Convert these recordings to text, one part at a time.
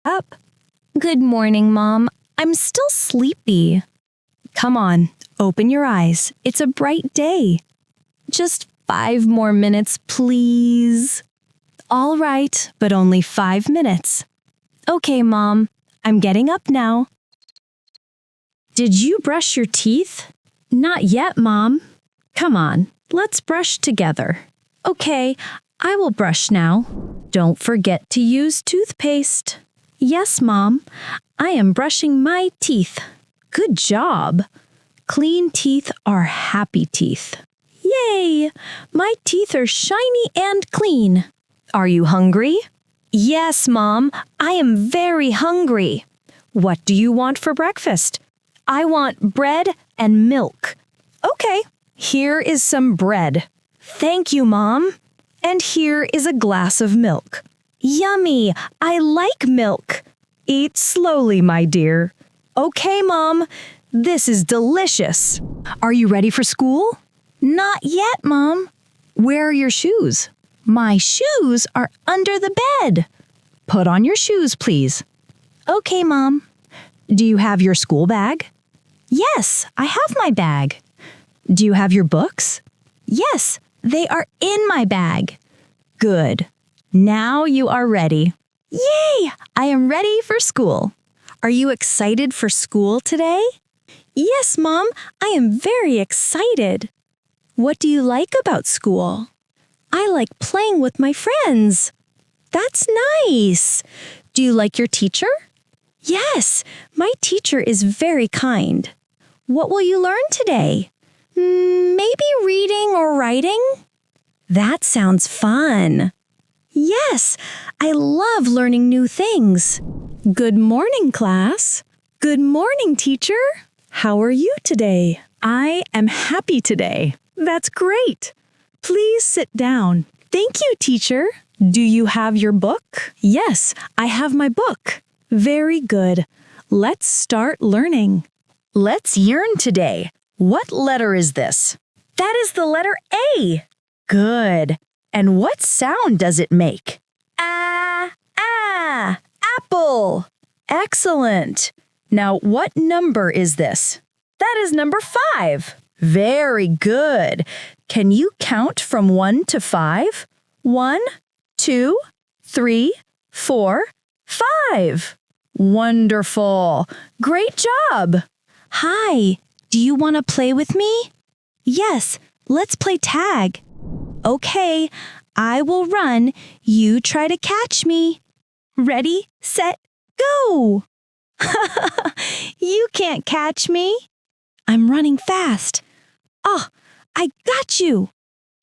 up. Good morning, Mom. I'm still sleepy. Come on, open your eyes. It's a bright day. Just 5 more minutes, please. All right, but only 5 minutes. Okay, Mom. I'm getting up now. Did you brush your teeth? Not yet, Mom. Come on, let's brush together. Okay, I will brush now. Don't forget to use toothpaste. Yes, Mom. I am brushing my teeth. Good job. Clean teeth are happy teeth. Yay! My teeth are shiny and clean. Are you hungry? Yes, Mom. I am very hungry. What do you want for breakfast? I want bread and milk. Okay, here is some bread. Thank you, Mom. And here is a glass of milk. Yummy! I like milk. Eat slowly, my dear. Okay, Mom. This is delicious. Are you ready for school? Not yet, Mom. Where are your shoes? My shoes are under the bed. Put on your shoes, please. Okay, Mom. Do you have your school bag? Yes, I have my bag. Do you have your books? Yes, they are in my bag. Good. Now you are ready. Yay! I am ready for school. Are you excited for school today? Yes, Mom, I am very excited. What do you like about school? I like playing with my friends. That's nice. Do you like your teacher? Yes, my teacher is very kind. What will you learn today? Maybe reading or writing? That sounds fun. Yes, I love learning new things. Good morning, class. Good morning, teacher. How are you today? I am happy today. That's great. Please sit down. Thank you, teacher. Do you have your book? Yes, I have my book. Very good. Let's start learning. Let's yearn today. What letter is this? That is the letter A. Good. And what sound does it make? Apple. Excellent. Now, what number is this? That is number 5. Very good. Can you count from 1 to 5? 1, 2, 3, 4, 5. Wonderful. Great job. Hi. Do you want to play with me? Yes, let's play tag. Okay, I will run. You try to catch me. Ready, set, go! You can't catch me. I'm running fast. Oh, I got you.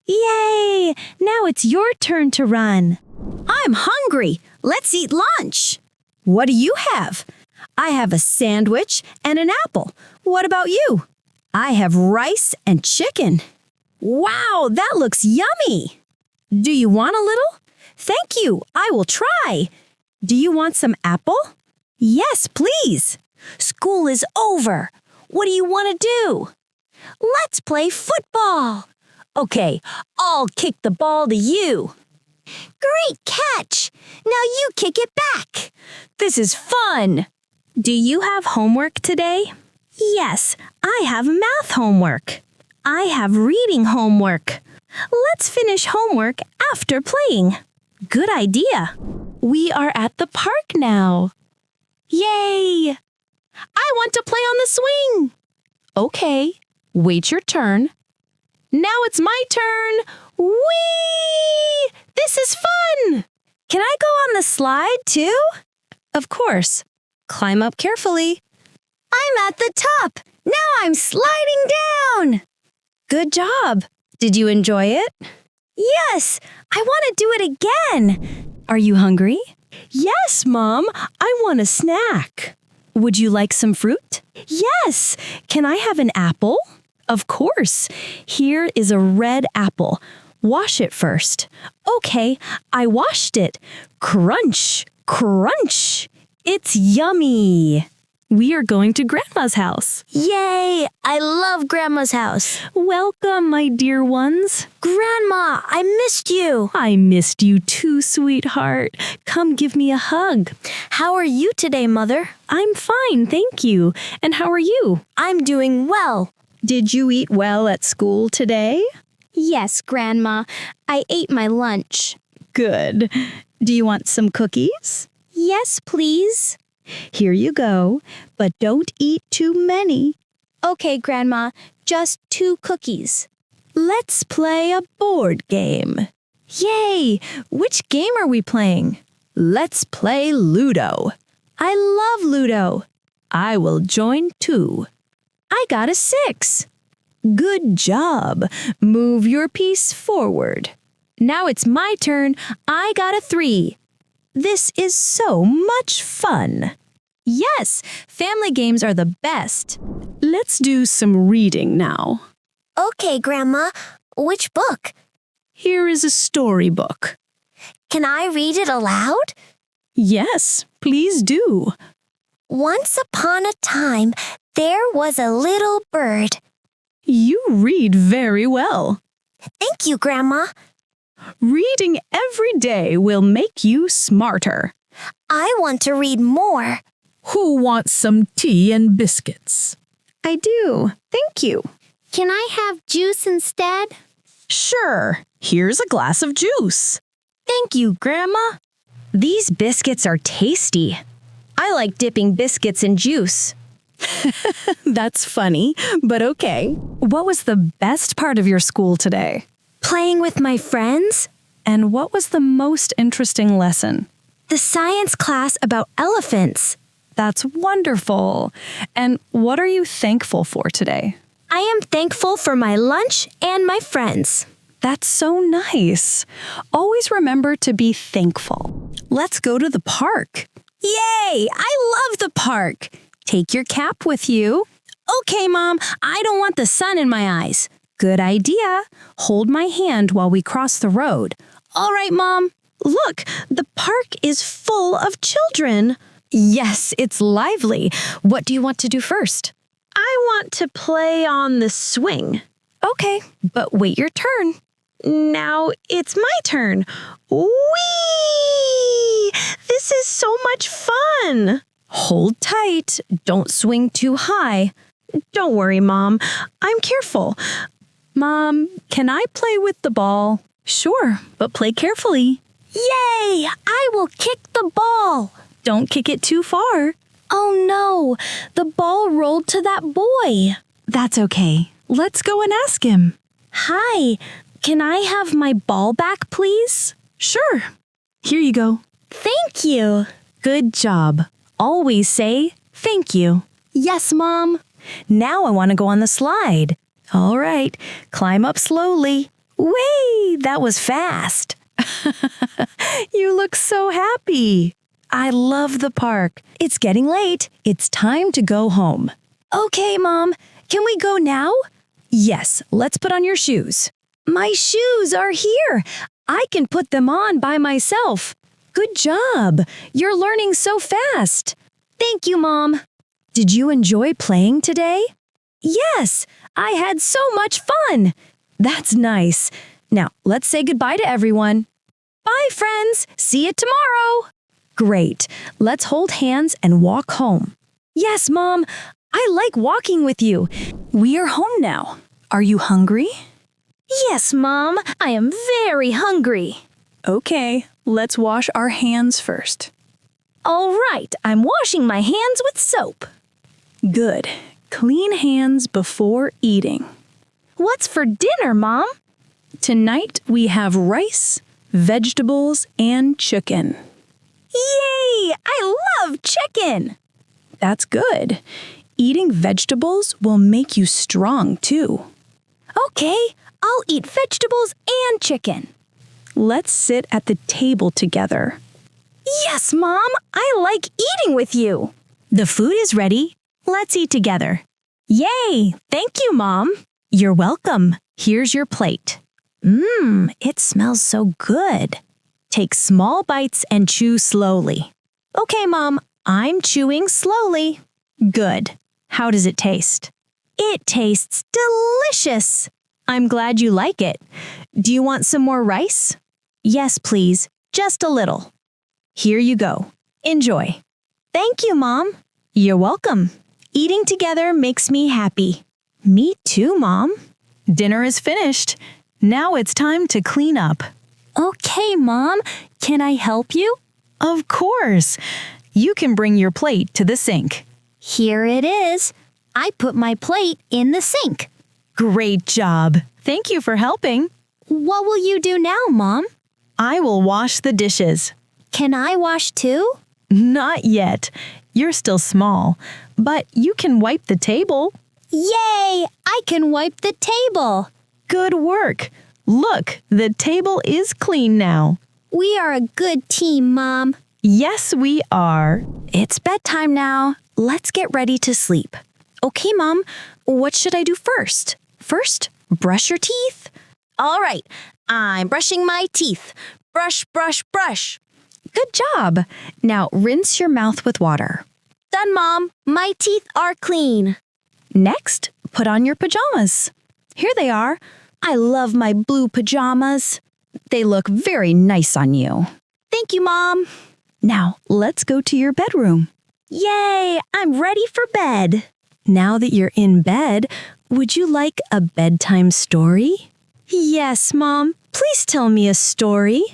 Yay! Now it's your turn to run. I'm hungry. Let's eat lunch. What do you have? I have a sandwich and an apple. What about you? I have rice and chicken. Wow, that looks yummy. Do you want a little? Thank you, I will try. Do you want some apple? Yes, please. School is over. What do you want to do? Let's play football. Okay, I'll kick the ball to you. Great catch. Now you kick it back. This is fun. Do you have homework today? Yes, I have math homework. I have reading homework. Let's finish homework after playing. Good idea. We are at the park now. Yay! I want to play on the swing. Okay, wait your turn. Now it's my turn. Whee! This is fun. Can I go on the slide too? Of course. Climb up carefully. I'm at the top. Now I'm sliding down. Good job. Did you enjoy it? Yes, I want to do it again. Are you hungry? Yes, Mom. I want a snack. Would you like some fruit? Yes. Can I have an apple? Of course. Here is a red apple. Wash it first. Okay, I washed it. Crunch, crunch. It's yummy. We are going to Grandma's house. Yay! I love Grandma's house. Welcome, my dear ones. Grandma, I missed you. I missed you too, sweetheart. Come give me a hug. How are you today, Mother? I'm fine, thank you. And how are you? I'm doing well. Did you eat well at school today? Yes, Grandma. I ate my lunch. Good. Do you want some cookies? Yes, please. Here you go, but don't eat too many. Okay, Grandma. Just 2 cookies. Let's play a board game. Yay! Which game are we playing? Let's play Ludo. I love Ludo. I will join too. I got a 6. Good job. Move your piece forward. Now it's my turn. I got a 3. This is so much fun. Yes, family games are the best. Let's do some reading now. Okay, Grandma. Which book? Here is a storybook. Can I read it aloud? Yes, please do. Once upon a time, there was a little bird. You read very well. Thank you, Grandma. Reading every day will make you smarter. I want to read more. Who wants some tea and biscuits? I do. Thank you. Can I have juice instead? Sure. Here's a glass of juice. Thank you, Grandma. These biscuits are tasty. I like dipping biscuits in juice. That's funny, but okay. What was the best part of your school today? Playing with my friends. And what was the most interesting lesson? The science class about elephants. That's wonderful. And what are you thankful for today? I am thankful for my lunch and my friends. That's so nice. Always remember to be thankful. Let's go to the park. Yay! I love the park. Take your cap with you. Okay, Mom, I don't want the sun in my eyes. Good idea. Hold my hand while we cross the road. All right, Mom. Look, the park is full of children. Yes, it's lively. What do you want to do first? I want to play on the swing. Okay, but wait your turn. Now it's my turn. Whee! This is so much fun. Hold tight. Don't swing too high. Don't worry, Mom. I'm careful. Mom, can I play with the ball? Sure, but play carefully. Yay! I will kick the ball. Don't kick it too far. Oh no, the ball rolled to that boy. That's okay. Let's go and ask him. Hi, can I have my ball back, please? Sure. Here you go. Thank you. Good job. Always say thank you. Yes, Mom. Now I want to go on the slide. All right, climb up slowly. Whee! That was fast. You look so happy. I love the park. It's getting late. It's time to go home. Okay, Mom. Can we go now? Yes, let's put on your shoes. My shoes are here. I can put them on by myself. Good job. You're learning so fast. Thank you, Mom. Did you enjoy playing today? Yes, I had so much fun. That's nice. Now, let's say goodbye to everyone. Bye, friends. See you tomorrow. Great. Let's hold hands and walk home. Yes, Mom. I like walking with you. We are home now. Are you hungry? Yes, Mom. I am very hungry. Okay, let's wash our hands first. All right, I'm washing my hands with soap. Good. Clean hands before eating. What's for dinner, Mom? Tonight we have rice, vegetables, and chicken. Yay! I love chicken! That's good. Eating vegetables will make you strong, too. Okay, I'll eat vegetables and chicken. Let's sit at the table together. Yes, Mom! I like eating with you! The food is ready. Let's eat together. Yay! Thank you, Mom. You're welcome. Here's your plate. It smells so good. Take small bites and chew slowly. Okay, Mom, I'm chewing slowly. Good. How does it taste? It tastes delicious. I'm glad you like it. Do you want some more rice? Yes, please. Just a little. Here you go. Enjoy. Thank you, Mom. You're welcome. Eating together makes me happy. Me too, Mom. Dinner is finished. Now it's time to clean up. Okay, Mom. Can I help you? Of course. You can bring your plate to the sink. Here it is. I put my plate in the sink. Great job. Thank you for helping. What will you do now, Mom? I will wash the dishes. Can I wash too? Not yet. You're still small, but you can wipe the table. Yay! I can wipe the table. Good work. Look, the table is clean now. We are a good team, Mom. Yes, we are. It's bedtime now. Let's get ready to sleep. Okay, Mom, what should I do first? First, brush your teeth. All right, I'm brushing my teeth. Brush, brush, brush. Good job. Now rinse your mouth with water. Done, Mom. My teeth are clean. Next, put on your pajamas. Here they are. I love my blue pajamas. They look very nice on you. Thank you, Mom. Now, let's go to your bedroom. Yay! I'm ready for bed. Now that you're in bed, would you like a bedtime story? Yes, Mom. Please tell me a story.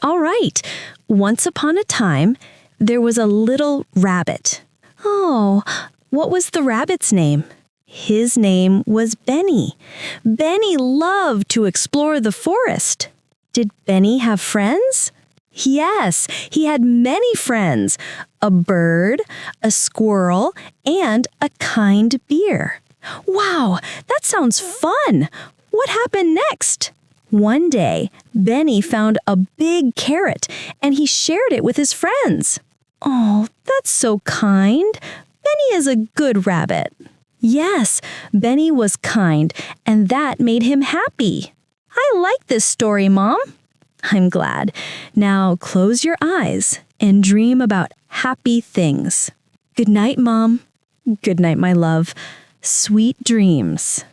All right. Once upon a time, there was a little rabbit. Oh, what was the rabbit's name? His name was Benny. Benny loved to explore the forest. Did Benny have friends? Yes, he had many friends. A bird, a squirrel, and a kind bear. Wow, that sounds fun. What happened next? One day, Benny found a big carrot and he shared it with his friends. Oh, that's so kind. Benny is a good rabbit. Yes, Benny was kind, and that made him happy. I like this story, Mom. I'm glad. Now close your eyes and dream about happy things. Good night, Mom. Good night, my love. Sweet dreams.